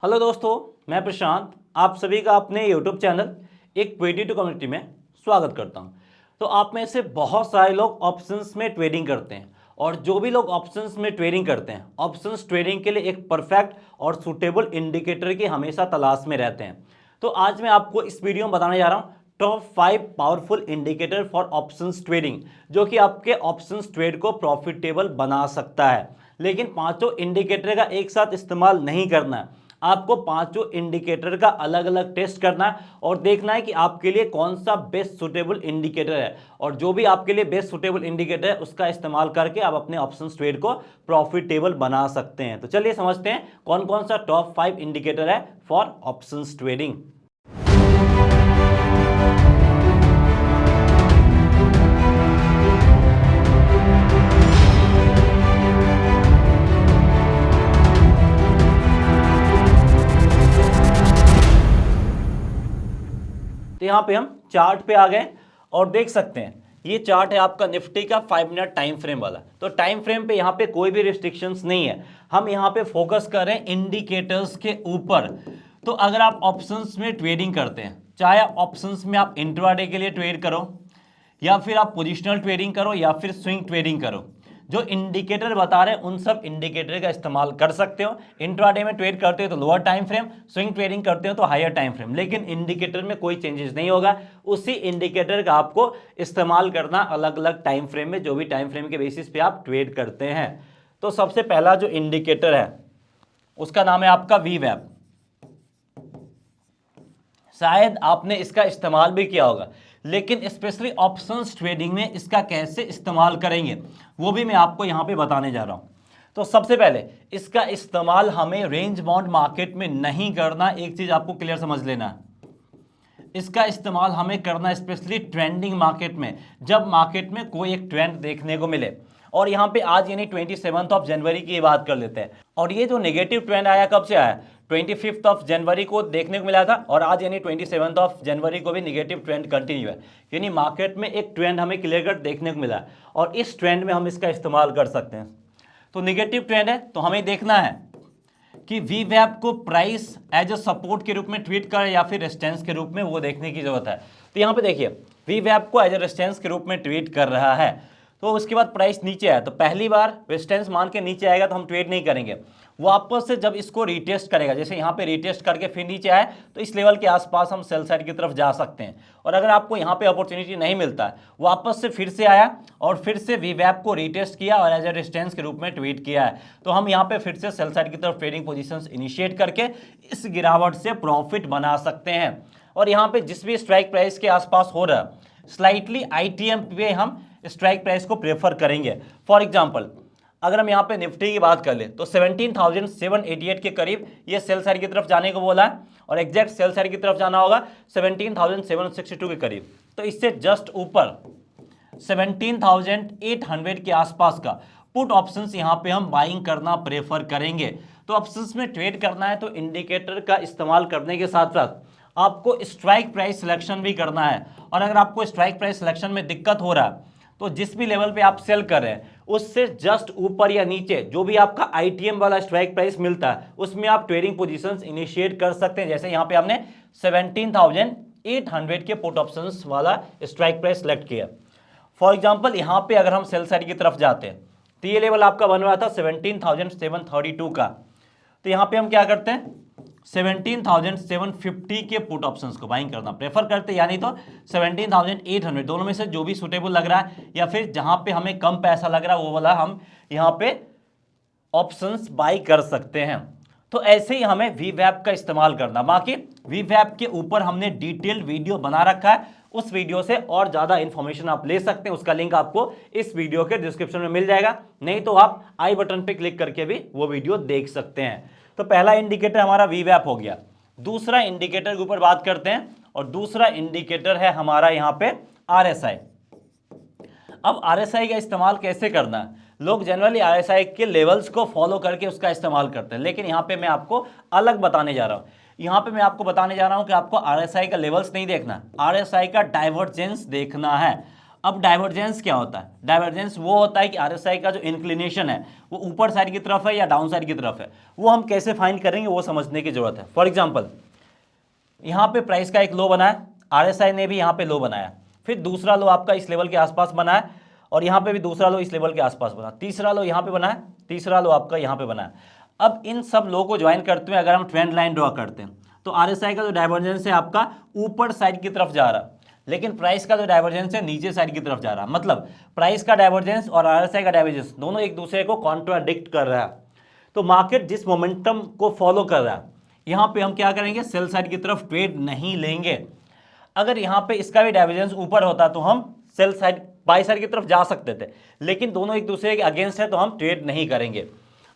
Hello दोस्तों, मैं प्रशांत आप सभी का अपने यूट्यूब चैनल एक ट्रेडिंग कम्युनिटी में स्वागत करता हूं। तो आप में से बहुत सारे लोग ऑप्शंस में ट्रेडिंग करते हैं और जो भी लोग ऑप्शंस में ट्रेडिंग करते हैं ऑप्शंस ट्रेडिंग के लिए एक परफेक्ट और सूटेबल इंडिकेटर की हमेशा तलाश में रहते हैं। तो आज मैं आपको इस वीडियो में बताने जा रहा हूँ top 5 powerful indicator for options trading, जो कि आपके ऑप्शंस ट्रेड को प्रॉफिटेबल बना सकता है। लेकिन पांचों इंडिकेटर का एक साथ इस्तेमाल नहीं करना है, आपको पांचों इंडिकेटर का अलग अलग टेस्ट करना है और देखना है कि आपके लिए कौन सा बेस्ट सुटेबल इंडिकेटर है, और जो भी आपके लिए बेस्ट सुटेबल इंडिकेटर है उसका इस्तेमाल करके आप अपने ऑप्शंस ट्रेड को प्रॉफिटेबल बना सकते हैं। तो चलिए समझते हैं कौन कौन सा टॉप 5 इंडिकेटर है फॉर ऑप्शंस ट्रेडिंग। तो यहाँ पे हम चार्ट पे आ गए और देख सकते हैं ये चार्ट है आपका निफ्टी का 5 मिनट टाइम फ्रेम वाला। तो टाइम फ्रेम पे यहाँ पे कोई भी रिस्ट्रिक्शंस नहीं है, हम यहाँ पे फोकस कर रहे हैं इंडिकेटर्स के ऊपर। तो अगर आप ऑप्शंस में ट्रेडिंग करते हैं, चाहे ऑप्शंस में आप इंट्राडे के लिए ट्रेड करो या फिर आप पोजिशनल ट्रेडिंग करो या फिर स्विंग ट्रेडिंग करो, जो इंडिकेटर बता रहे हैं उन सब इंडिकेटर का इस्तेमाल कर सकते हो। इंट्राडे में ट्रेड करते हो तो lower time frame, swing trading करते हो तो हायर टाइम फ्रेम, लेकिन इंडिकेटर में कोई चेंजेस नहीं होगा। उसी इंडिकेटर का आपको इस्तेमाल करना अलग अलग टाइम फ्रेम में, जो भी टाइम फ्रेम के बेसिस पे आप ट्रेड करते हैं। तो सबसे पहला जो इंडिकेटर है उसका नाम है आपका वीवैप। शायद आपने इसका इस्तेमाल भी किया होगा, लेकिन स्पेशली ऑप्शंस ट्रेडिंग में इसका कैसे इस्तेमाल करेंगे वो भी मैं आपको यहां पे बताने जा रहा हूं। तो सबसे पहले इसका इस्तेमाल हमें रेंज बाउंड मार्केट में नहीं करना, एक चीज आपको क्लियर समझ लेना है। इसका इस्तेमाल हमें करना स्पेशली ट्रेंडिंग मार्केट में, जब मार्केट में कोई एक ट्रेंड देखने को मिले। और यहाँ पे आज यानी 27 जनवरी की बात कर लेते हैं। और ये जो नेगेटिव ट्रेंड आया कब से आया? 25 जनवरी को देखने को मिला था और आज यानी 27 जनवरी को भी नेगेटिव ट्रेंड कंटिन्यू है। यानी मार्केट में एक ट्रेंड हमें क्लियर कट देखने को मिला और इस ट्रेंड में हम इसका इस्तेमाल कर सकते हैं। तो नेगेटिव ट्रेंड है तो हमें देखना है कि वीवैप को प्राइस एज अ सपोर्ट के रूप में ट्रीट करे या फिर रेजिस्टेंस के रूप में, वो देखने की जरूरत है। तो यहाँ पे देखिए वीवैप को एज अ रेजिस्टेंस के रूप में ट्रीट कर रहा है, तो उसके बाद प्राइस नीचे आया तो पहली बार रेजिस्टेंस मान के नीचे आएगा तो हम ट्रेड नहीं करेंगे। वापस से जब इसको रिटेस्ट करेगा, जैसे यहाँ पे रिटेस्ट करके फिर नीचे आए तो इस लेवल के आसपास हम सेल साइड की तरफ जा सकते हैं। और अगर आपको यहाँ पे अपॉर्चुनिटी नहीं मिलता है, वापस से फिर से आया और फिर से वीवैप को रिटेस्ट किया और एज ए रेजिस्टेंस के रूप में ट्रीट किया है, तो हम यहाँ पे फिर से सेल साइड की तरफ ट्रेडिंग पोजीशंस इनिशिएट करके इस गिरावट से प्रॉफिट बना सकते हैं। और यहाँ पे जिस भी स्ट्राइक प्राइस के आसपास हो रहा है स्लाइटली आईटीएम पे हम स्ट्राइक प्राइस को प्रेफर करेंगे। फॉर एग्जांपल अगर हम यहाँ पे निफ्टी की बात कर ले तो 17,788 के करीब ये सेल साइड की तरफ जाने को बोला है और एग्जैक्ट सेल साइड की तरफ जाना होगा 17,762 के करीब। तो इससे जस्ट ऊपर 17,800 के आसपास का पुट ऑप्शंस यहाँ पे हम बाइंग करना प्रेफर करेंगे। तो ऑप्शंस में ट्रेड करना है तो इंडिकेटर का इस्तेमाल करने के साथ साथ आपको स्ट्राइक प्राइस सिलेक्शन भी करना है। और अगर आपको स्ट्राइक प्राइस सिलेक्शन में दिक्कत हो रहा है तो जिस भी लेवल पे आप सेल कर रहे हैं उससे जस्ट ऊपर या नीचे जो भी आपका आईटीएम वाला स्ट्राइक प्राइस मिलता है उसमें आप ट्रेडिंग पोजीशंस इनिशिएट कर सकते हैं। जैसे यहाँ पे हमने 17,800 के पुट ऑप्शंस वाला स्ट्राइक प्राइस सेलेक्ट किया। फॉर एग्जांपल यहाँ पे अगर हम सेल साइड की तरफ जाते हैं तो ये लेवल आपका बन रहा था 17,732 का, तो यहाँ पे हम क्या करते हैं 17,750 के पुट ऑप्शंस को बाइंग करना प्रेफर करते हैं, यानी तो 17,800 दोनों में से जो भी सुटेबल लग रहा है या फिर जहां पे हमें कम पैसा लग रहा है वो वाला हम यहां पे ऑप्शंस बाई कर सकते हैं। तो ऐसे ही हमें वीवैप का इस्तेमाल करना। बाकी वीवैप के ऊपर हमने डिटेल्ड वीडियो बना रखा है, उस वीडियो से और ज्यादा इंफॉर्मेशन आप ले सकते हैं, उसका लिंक आपको इस वीडियो के डिस्क्रिप्शन में मिल जाएगा, नहीं तो आप आई बटन पे क्लिक करके भी वो वीडियो देख सकते हैं। तो पहला इंडिकेटर हमारा वीवैप हो गया। दूसरा इंडिकेटर के ऊपर बात करते हैं और दूसरा इंडिकेटर है हमारा यहाँ पे आरएसआई। अब आरएसआई का इस्तेमाल कैसे करना है? लोग जनरली आरएसआई के लेवल्स को फॉलो करके उसका इस्तेमाल करते हैं, लेकिन यहाँ पे मैं आपको अलग बताने जा रहा हूँ। यहाँ पे मैं आपको बताने जा रहा हूँ कि आपको आरएसआई का लेवल्स नहीं देखना, आरएसआई का डाइवर्जेंस देखना है। अब डाइवर्जेंस क्या होता है? डाइवर्जेंस वो होता है कि आरएसआई का जो इंक्लिनेशन है वो ऊपर साइड की तरफ है या डाउन साइड की तरफ है, वो हम कैसे फाइंड करेंगे वो समझने की जरूरत है। फॉर एग्जांपल यहाँ पे प्राइस का एक लो बना है, आरएसआई ने भी यहाँ पे लो बनाया, फिर दूसरा लो आपका इस लेवल के आसपास बना है, और यहाँ पे भी दूसरा लो इस लेवल के आसपास बना, तीसरा लो यहाँ पे बना है, तीसरा लो आपका यहाँ पे बना है। अब इन सब लो को ज्वाइन करते हुए अगर हम ट्रेंड लाइन ड्रॉ करते हैं तो आरएसआई का जो डाइवर्जेंस है आपका ऊपर साइड की तरफ जा रहा है, लेकिन प्राइस का जो डाइवर्जेंस है नीचे साइड की तरफ जा रहा है। मतलब प्राइस का डाइवर्जेंस और आरएसआई का डाइवर्जेंस दोनों एक दूसरे को कॉन्ट्राडिक्ट कर रहा है। तो मार्केट जिस मोमेंटम को फॉलो कर रहा है, यहाँ पे हम क्या करेंगे, सेल साइड की तरफ ट्रेड नहीं लेंगे। अगर यहाँ पे इसका भी डाइवर्जेंस ऊपर होता तो हम सेल साइड बाई साइड की तरफ जा सकते थे, लेकिन दोनों एक दूसरे के अगेंस्ट है तो हम ट्रेड नहीं करेंगे।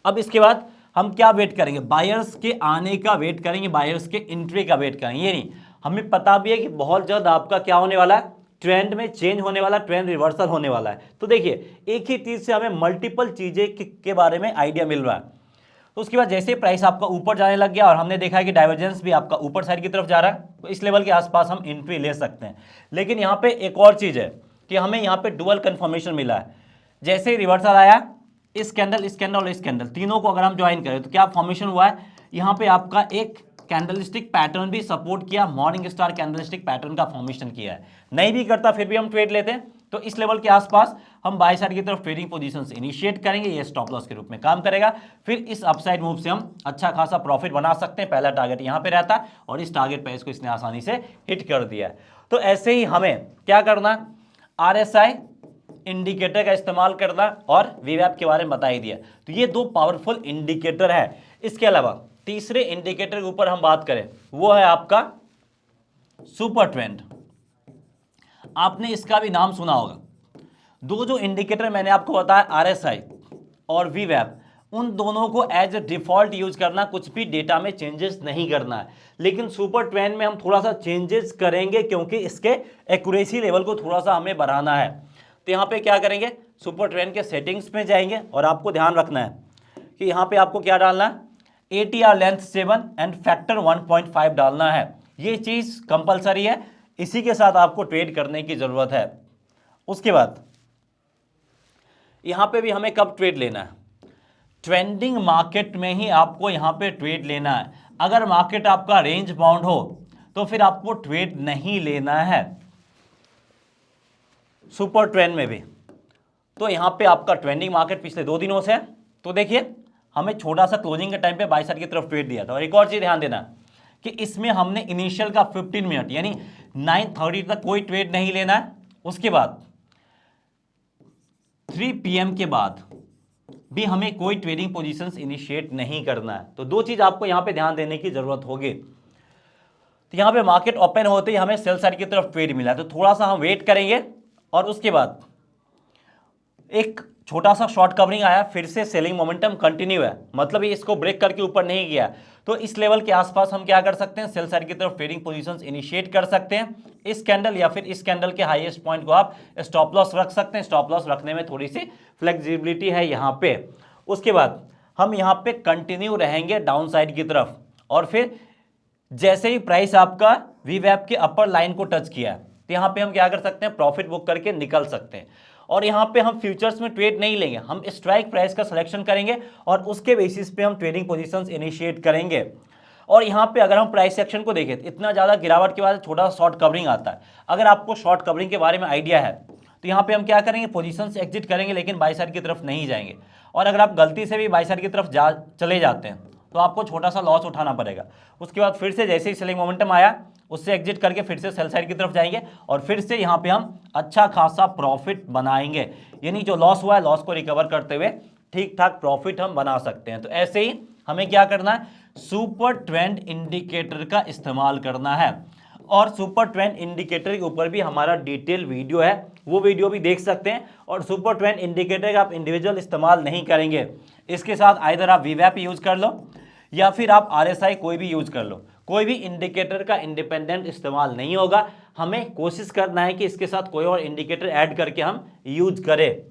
अब इसके बाद हम क्या वेट करेंगे, बायर्स के आने का वेट करेंगे, बायर्स के एंट्री का वेट करेंगे। ये नहीं, हमें पता भी है कि बहुत जल्द आपका क्या होने वाला है, ट्रेंड में चेंज होने वाला, ट्रेंड रिवर्सल होने वाला है। तो देखिए एक ही चीज से हमें मल्टीपल चीजें के बारे में आइडिया मिल रहा है। तो उसके बाद जैसे प्राइस आपका ऊपर जाने लग गया और हमने देखा है कि डाइवर्जेंस भी आपका ऊपर साइड की तरफ जा रहा है, तो इस लेवल के आसपास हम एंट्री ले सकते हैं। लेकिन यहाँ पे एक और चीज है कि हमें यहाँ पे डुअल कंफर्मेशन मिला है। जैसे ही रिवर्सल आया, इस कैंडल, इस कैंडल और इस कैंडल तीनों को अगर हम ज्वाइन करें तो क्या फॉर्मेशन हुआ है, यहाँ पे आपका एक कैंडलस्टिक पैटर्न भी सपोर्ट किया, मॉर्निंग स्टार कैंडलस्टिक पैटर्न का फॉर्मेशन किया है। नहीं भी करता फिर भी हम ट्रेड लेते हैं, तो इस लेवल के आसपास हम बाय साइड की तरफ ट्रेडिंग पोजीशन से इनिशिएट करेंगे, ये स्टॉप लॉस के रूप में काम करेगा। फिर इस अपसाइड मूव से हम अच्छा खासा प्रॉफिट बना सकते हैं। पहला टारगेट यहाँ पे रहता है और इस टारगेट प्राइस को इसने आसानी से हिट कर दिया है। तो ऐसे ही हमें क्या करना, आरएसआई इंडिकेटर का इस्तेमाल करना और वीवैप के बारे में बता ही दिया। तो ये दो पावरफुल इंडिकेटर है। इसके अलावा तीसरे इंडिकेटर के ऊपर हम बात करें, वो है आपका सुपर ट्रेंड। आपने इसका भी नाम सुना होगा। दो जो इंडिकेटर मैंने आपको बताया, आरएसआई और वीवैप, उन दोनों को एज ए डिफॉल्ट यूज करना, कुछ भी डेटा में चेंजेस नहीं करना है। लेकिन सुपर ट्रेंड में हम थोड़ा सा चेंजेस करेंगे क्योंकि इसके एक्यूरेसी लेवल को थोड़ा सा हमें बढ़ाना है। तो यहाँ पे क्या करेंगे, सुपर ट्रेंड के सेटिंग्स में जाएंगे और आपको ध्यान रखना है कि यहाँ पे आपको क्या डालना है, ATR लेंथ 7 एंड फैक्टर 1.5 डालना है। ये चीज कंपलसरी है, इसी के साथ आपको ट्रेड करने की जरूरत है। उसके बाद यहां पे भी हमें कब ट्रेड लेना है, ट्रेंडिंग मार्केट में ही आपको यहां पे ट्रेड लेना है। अगर मार्केट आपका रेंज बाउंड हो तो फिर आपको ट्रेड नहीं लेना है, सुपर ट्रेंड में भी। तो यहां पे आपका ट्रेंडिंग मार्केट पिछले 2 दिनों से है, तो देखिए हमें छोटा सा क्लोजिंग के टाइम पे बाय साइड की तरफ ट्रेड दिया था। और एक और चीज ध्यान देना कि इसमें हमने इनिशियल का 15 मिनट यानी 9:30 तक कोई ट्रेड नहीं लेना है। उसके बाद 3 PM के बाद भी हमें कोई ट्रेडिंग पोजीशंस इनिशिएट नहीं करना है। तो दो चीज आपको यहां पे ध्यान देने की जरूरत होगी। तो यहां पे मार्केट ओपन होते ही हमें सेल साइड की तरफ ट्रेड मिला, तो थोड़ा सा हम वेट करेंगे और उसके बाद एक छोटा सा शॉर्ट कवरिंग आया, फिर से सेलिंग मोमेंटम कंटिन्यू है, मतलब ये इसको ब्रेक करके ऊपर नहीं गया। तो इस लेवल के आसपास हम क्या कर सकते हैं, सेल साइड की तरफ ट्रेडिंग पोजीशंस इनिशिएट कर सकते हैं। इस कैंडल या फिर इस कैंडल के हाईएस्ट पॉइंट को आप स्टॉप लॉस रख सकते हैं। स्टॉप लॉस रखने में थोड़ी सी फ्लेक्सिबिलिटी है यहाँ पे। उसके बाद हम यहाँ पे कंटिन्यू रहेंगे डाउन साइड की तरफ, और फिर जैसे ही प्राइस आपका वीवैप के अपर लाइन को टच किया तो यहाँ पे हम क्या कर सकते हैं, प्रॉफिट बुक करके निकल सकते हैं। और यहाँ पे हम फ्यूचर्स में ट्रेड नहीं लेंगे, हम स्ट्राइक प्राइस का सिलेक्शन करेंगे और उसके बेसिस पे हम ट्रेडिंग पोजीशंस इनिशिएट करेंगे। और यहाँ पे अगर हम प्राइस सेक्शन को देखें, इतना ज़्यादा गिरावट के बाद छोटा सा शॉर्ट कवरिंग आता है। अगर आपको शॉर्ट कवरिंग के बारे में आइडिया है तो यहाँ पे हम क्या करेंगे, पोजीशंस एग्जिट करेंगे, लेकिन बाय साइड की तरफ नहीं जाएंगे। और अगर आप गलती से भी बाय साइड की तरफ चले जाते हैं तो आपको छोटा सा लॉस उठाना पड़ेगा। उसके बाद फिर से जैसे ही सेलिंग मोमेंटम आया, उससे एग्जिट करके फिर से सेल साइड की तरफ जाएंगे और फिर से यहाँ पे हम अच्छा खासा प्रॉफिट बनाएंगे। यानी जो लॉस हुआ है, लॉस को रिकवर करते हुए ठीक ठाक प्रॉफिट हम बना सकते हैं। तो ऐसे ही हमें क्या करना है, सुपर ट्रेंड इंडिकेटर का इस्तेमाल करना है। और सुपर ट्रेंड इंडिकेटर के ऊपर भी हमारा डिटेल वीडियो है, वो वीडियो भी देख सकते हैं। और सुपर ट्रेंड इंडिकेटर का आप इंडिविजुअल इस्तेमाल नहीं करेंगे, इसके साथ आइदर आप वीवैप यूज कर लो या फिर आप आरएसआई कोई भी यूज कर लो। कोई भी इंडिकेटर का इंडिपेंडेंट इस्तेमाल नहीं होगा। हमें कोशिश करना है कि इसके साथ कोई और इंडिकेटर ऐड करके हम यूज करें।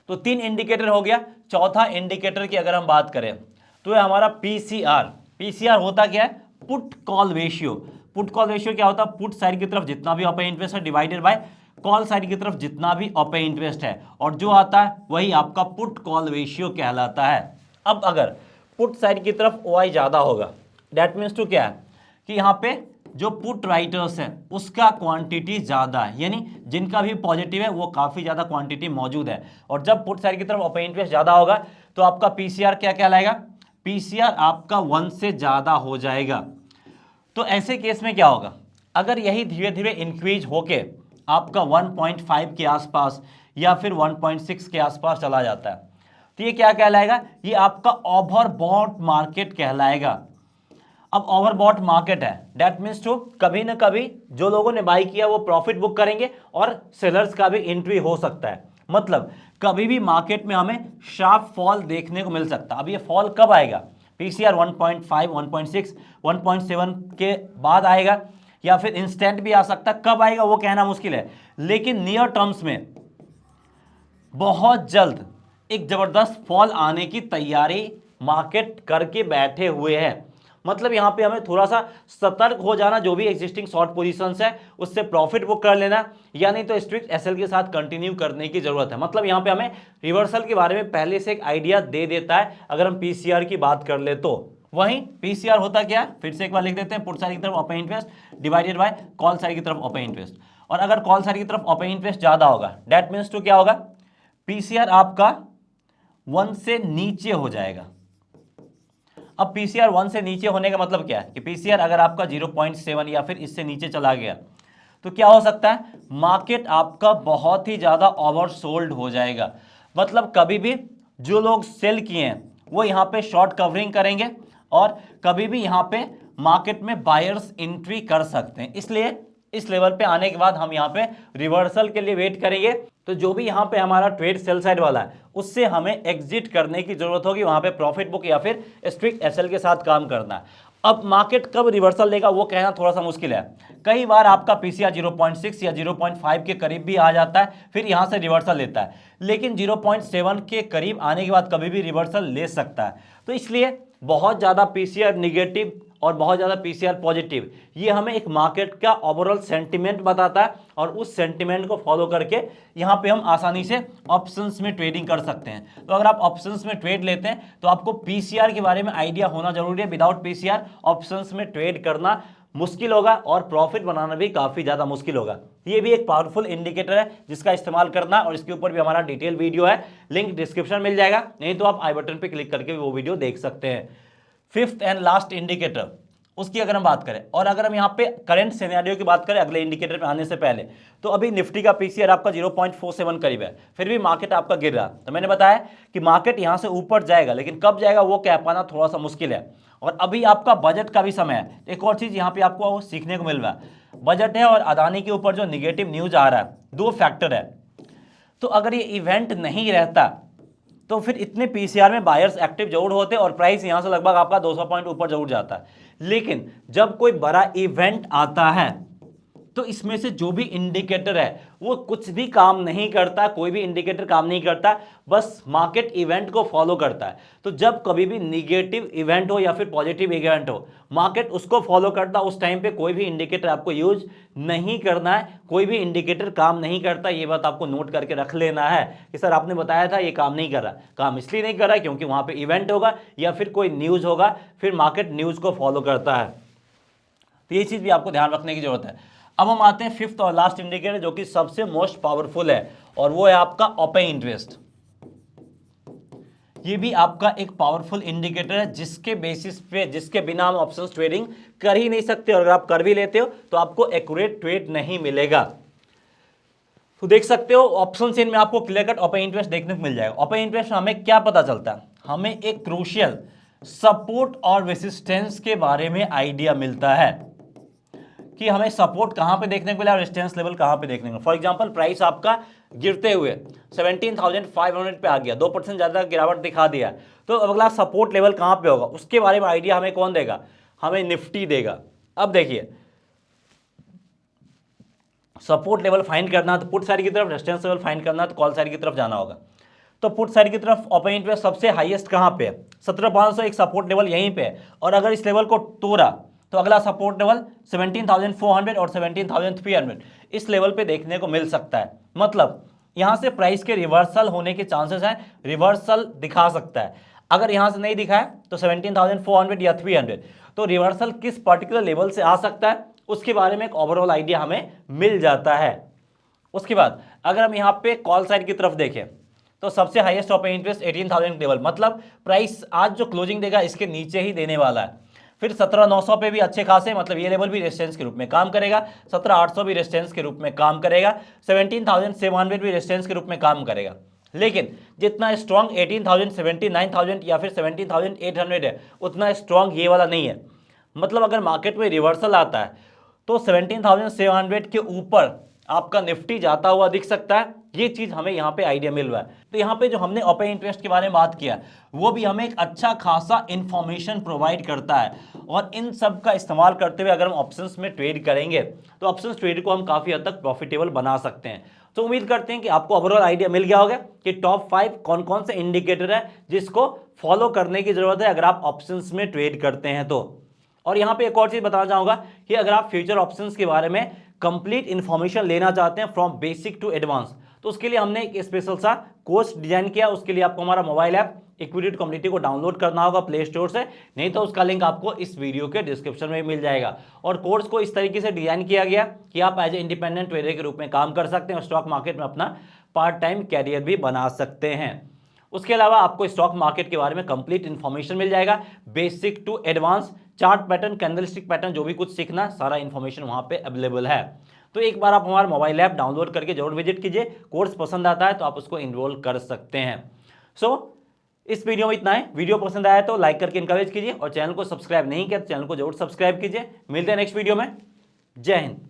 तो 3 इंडिकेटर हो गया। चौथा इंडिकेटर की अगर हम बात करें तो ये हमारा पीसीआर। पीसीआर होता क्या है, put call ratio. Put call ratio क्या होता है, पुट साइड की तरफ जितना भी ओपन इंटरेस्ट है डिवाइडेड बाय कॉल साइड की तरफ जितना भी ओपन इंटरेस्ट है और जो आता है वही आपका पुट कॉल रेशियो कहलाता है। अब अगर पुट साइड की तरफ OI ज़्यादा होगा, डेट मीन्स टू क्या है कि यहाँ पे जो पुट राइटर्स है उसका क्वांटिटी ज़्यादा है, यानी जिनका भी पॉजिटिव है वो काफ़ी ज़्यादा क्वांटिटी मौजूद है। और जब पुट साइड की तरफ ओपन इंटरेस्ट ज़्यादा होगा तो आपका PCR क्या कहलाएगा, PCR आपका 1 से ज़्यादा हो जाएगा। तो ऐसे केस में क्या होगा, अगर यही धीरे धीरे इंक्रीज होके आपका 1.5 के आसपास या फिर 1.6 के आसपास चला जाता है तो ये क्या कहलाएगा, ये आपका ओवरबॉट मार्केट कहलाएगा। अब ओवरबॉट मार्केट है, दैट मीन्स टू कभी ना कभी जो लोगों ने बाई किया वो प्रॉफिट बुक करेंगे और सेलर्स का भी एंट्री हो सकता है। मतलब कभी भी मार्केट में हमें शार्प फॉल देखने को मिल सकता है। अब ये फॉल कब आएगा, PCR 1.5, 1.6, 1.7 के बाद आएगा या फिर इंस्टेंट भी आ सकता है, कब आएगा वो कहना मुश्किल है। लेकिन नियर टर्म्स में बहुत जल्द एक जबरदस्त फॉल आने की तैयारी मार्केट करके बैठे हुए हैं। मतलब यहां पे हमें थोड़ा सा सतर्क हो जाना, जो भी एग्जिस्टिंग शॉर्ट पोजीशंस है उससे प्रॉफिट बुक कर लेना, या नहीं तो स्ट्रिक्ट SL के साथ कंटिन्यू करने की जरूरत है। मतलब यहां पे हमें रिवर्सल के बारे में पहले से एक आइडिया दे देता है अगर हम PCR की बात कर ले तो। वहीं PCR होता क्या है, फिर से एक बार लिख देते हैं, पुट साइड की तरफ open interest divided by call side की तरफ ओपन इंटरेस्ट। और अगर कॉल साइड की तरफ ओपन इंटरेस्ट ज्यादा होगा, दैट मीन्स टू क्या होगा, PCR आपका 1 से नीचे हो जाएगा। अब PCR 1 से नीचे होने का मतलब क्या है कि PCR अगर आपका 0.7 या फिर इससे नीचे चला गया तो क्या हो सकता है, मार्केट आपका बहुत ही ज्यादा ओवरसोल्ड हो जाएगा। मतलब कभी भी जो लोग सेल किए हैं वो यहाँ पे शॉर्ट कवरिंग करेंगे और कभी भी यहाँ पे मार्केट में बायर्स एंट्री कर सकते हैं। इसलिए इस लेवल पे आने के बाद हम यहाँ पे रिवर्सल के लिए वेट करेंगे। तो जो भी यहाँ पे हमारा ट्रेड सेल साइड वाला है उससे हमें एग्जिट करने की जरूरत होगी, वहां पे प्रॉफिट बुक या फिर स्ट्रिक्ट SL के साथ काम करना है। अब मार्केट कब रिवर्सल लेगा वो कहना थोड़ा सा मुश्किल है। कई बार आपका PCR 0.6 या 0.5 के करीब भी आ जाता है, फिर यहां से रिवर्सल लेता है, लेकिन 0.7 के करीब आने के बाद कभी भी रिवर्सल ले सकता है। तो इसलिए बहुत ज़्यादा PCR निगेटिव और बहुत ज़्यादा PCR पॉजिटिव, ये हमें एक मार्केट का ओवरऑल सेंटिमेंट बताता है और उस सेंटिमेंट को फॉलो करके यहाँ पे हम आसानी से ऑप्शंस में ट्रेडिंग कर सकते हैं। तो अगर आप ऑप्शंस में ट्रेड लेते हैं तो आपको PCR के बारे में आइडिया होना जरूरी है। विदाउट PCR ऑप्शंस में ट्रेड करना मुश्किल होगा और प्रॉफिट बनाना भी काफ़ी ज़्यादा मुश्किल होगा। ये भी एक पावरफुल इंडिकेटर है जिसका इस्तेमाल करना, और इसके ऊपर भी हमारा डिटेल वीडियो है, लिंक डिस्क्रिप्शन मिल जाएगा, नहीं तो आप आई बटन पे क्लिक करके भी वो वीडियो देख सकते हैं। फिफ्थ एंड लास्ट इंडिकेटर, उसकी अगर हम बात करें और अगर हम यहाँ पे करंट सिनेरियो की बात करें अगले इंडिकेटर पे आने से पहले, तो अभी निफ्टी का PCR आपका 0.47 करीब है, फिर भी मार्केट आपका गिर रहा। तो मैंने बताया कि मार्केट यहाँ से ऊपर जाएगा, लेकिन कब जाएगा वो कह पाना थोड़ा सा मुश्किल है। और अभी आपका बजट का भी समय है। एक और चीज़ यहाँ पे आपको सीखने को मिल रहा है, बजट है और अदानी के ऊपर जो निगेटिव न्यूज आ रहा है, दो फैक्टर है। तो अगर ये इवेंट नहीं रहता तो फिर इतने PCR में बायर्स एक्टिव जरूर होते और प्राइस यहां से लगभग आपका 200 पॉइंट ऊपर जरूर जाता है। लेकिन जब कोई बड़ा इवेंट आता है तो इसमें से जो भी इंडिकेटर है वो कुछ भी काम नहीं करता, कोई भी इंडिकेटर काम नहीं करता, बस मार्केट इवेंट को फॉलो करता है। तो जब कभी भी निगेटिव इवेंट हो या फिर पॉजिटिव इवेंट हो, मार्केट उसको फॉलो करता, उस टाइम पे कोई भी इंडिकेटर आपको यूज नहीं करना है, कोई भी इंडिकेटर काम नहीं करता। ये बात आपको नोट करके रख लेना है कि सर आपने बताया था ये काम नहीं कर रहा। काम इसलिए नहीं कर रहा क्योंकि वहां पे इवेंट होगा या फिर कोई न्यूज होगा, फिर मार्केट न्यूज को फॉलो करता है। तो ये चीज भी आपको ध्यान रखने की जरूरत है। अब हम आते हैं फिफ्थ और लास्ट इंडिकेटर जो कि सबसे मोस्ट पावरफुल है, और वो है आपका ओपन इंटरेस्ट। ये भी आपका एक पावरफुल इंडिकेटर है जिसके बेसिस पे, जिसके बिना हम ऑप्शंस ट्रेडिंग कर ही नहीं सकते, और अगर आप कर भी लेते हो तो आपको एक्यूरेट ट्रेड नहीं मिलेगा। तो देख सकते हो ऑप्शन चेन में आपको क्लियर कट ओपन इंटरेस्ट देखने को मिल जाएगा। ओपन इंटरेस्ट में हमें क्या पता चलता है, हमें एक क्रूशियल सपोर्ट और रेसिस्टेंस के बारे में आइडिया मिलता है कि हमें सपोर्ट कहां पे देखने को मिला और रेजिस्टेंस लेवल कहां पे देखने को। फॉर एग्जांपल प्राइस आपका गिरते हुए 17,500 पे आ गया, 2% ज़्यादा गिरावट दिखा दिया, तो अगला सपोर्ट लेवल कहां पे होगा उसके बारे में आइडिया हमें कौन देगा, हमें निफ्टी देगा। अब देखिए सपोर्ट लेवल फाइंड करना तो पुट साइड की तरफ, रेजिस्टेंस लेवल फाइंड करना तो कॉल साइड की तरफ जाना होगा। तो पुट साइड की तरफ ओपन इंटरेस्ट सबसे हाईएस्ट कहां पे है, 17,500 एक सपोर्ट लेवल यहीं पे है, और अगर इस लेवल को तोड़ा तो अगला सपोर्ट लेवल 17,400 और 17,300 इस लेवल पे देखने को मिल सकता है। मतलब यहां से प्राइस के रिवर्सल होने के चांसेस हैं, रिवर्सल दिखा सकता है। अगर यहां से नहीं दिखा है तो 17,400 या 300, तो रिवर्सल किस पर्टिकुलर लेवल से आ सकता है उसके बारे में एक ओवरऑल आइडिया हमें मिल जाता है। उसके बाद अगर हम यहाँ पे कॉल साइड की तरफ देखें तो सबसे हाईएस्ट ओपन इंटरेस्ट 18,000 लेवल, मतलब प्राइस आज जो क्लोजिंग देगा इसके नीचे ही देने वाला है। फिर 17,900 पे भी अच्छे खासे, मतलब ये लेवल भी रेजिस्टेंस के रूप में काम करेगा। 17,800 भी रेजिस्टेंस के रूप में काम करेगा। 17,700 भी रेजिस्टेंस के रूप में काम करेगा। लेकिन जितना स्ट्रॉन्ग 18,000, 79,000 या फिर 17,800 है, उतना स्ट्रॉन्ग ये वाला नहीं है। मतलब अगर मार्केट में रिवर्सल आता है तो 17,700 के ऊपर आपका निफ्टी जाता हुआ दिख सकता है। ये चीज हमें यहाँ पे आइडिया मिल रहा है। तो यहाँ पे जो हमने ओपन इंटरेस्ट के बारे में बात किया वो भी हमें एक अच्छा खासा इंफॉर्मेशन प्रोवाइड करता है, और इन सब का इस्तेमाल करते हुए अगर हम ऑप्शंस में ट्रेड करेंगे तो ऑप्शंस ट्रेड को हम काफी हद तक प्रॉफिटेबल बना सकते हैं। तो उम्मीद करते हैं कि आपको ओवरऑल आइडिया मिल गया होगा कि टॉप 5 कौन कौन से इंडिकेटर है जिसको फॉलो करने की जरूरत है अगर आप ऑप्शंस में ट्रेड करते हैं तो। और यहां पे एक और चीज बताना चाहूंगा कि अगर आप फ्यूचर ऑप्शंस के बारे में कंप्लीट इंफॉर्मेशन लेना चाहते हैं फ्रॉम बेसिक टू एडवांस, तो उसके लिए हमने एक स्पेशल सा कोर्स डिजाइन किया। उसके लिए आपको हमारा मोबाइल ऐप इक्विटी कम्युनिटी को डाउनलोड करना होगा प्ले स्टोर से, नहीं तो उसका लिंक आपको इस वीडियो के डिस्क्रिप्शन में मिल जाएगा। और कोर्स को इस तरीके से डिजाइन किया गया कि आप एज ए इंडिपेंडेंट ट्रेडर के रूप में काम कर सकते हैं और स्टॉक मार्केट में अपना पार्ट टाइम कैरियर भी बना सकते हैं। उसके अलावा आपको स्टॉक मार्केट के बारे में कंप्लीट इंफॉर्मेशन मिल जाएगा, basic to advance, chart pattern, candlestick pattern, जो भी कुछ सीखना सारा इंफॉर्मेशन वहां पे अवेलेबल है। तो एक बार आप हमारा मोबाइल ऐप डाउनलोड करके जरूर विजिट कीजिए। कोर्स पसंद आता है तो आप उसको इनरोल कर सकते हैं। इस वीडियो में इतना है। वीडियो पसंद आया तो लाइक करके इनकरेज कीजिए और चैनल को सब्सक्राइब नहीं किया तो चैनल को जरूर सब्सक्राइब कीजिए। मिलते हैं नेक्स्ट वीडियो में। जय हिंद।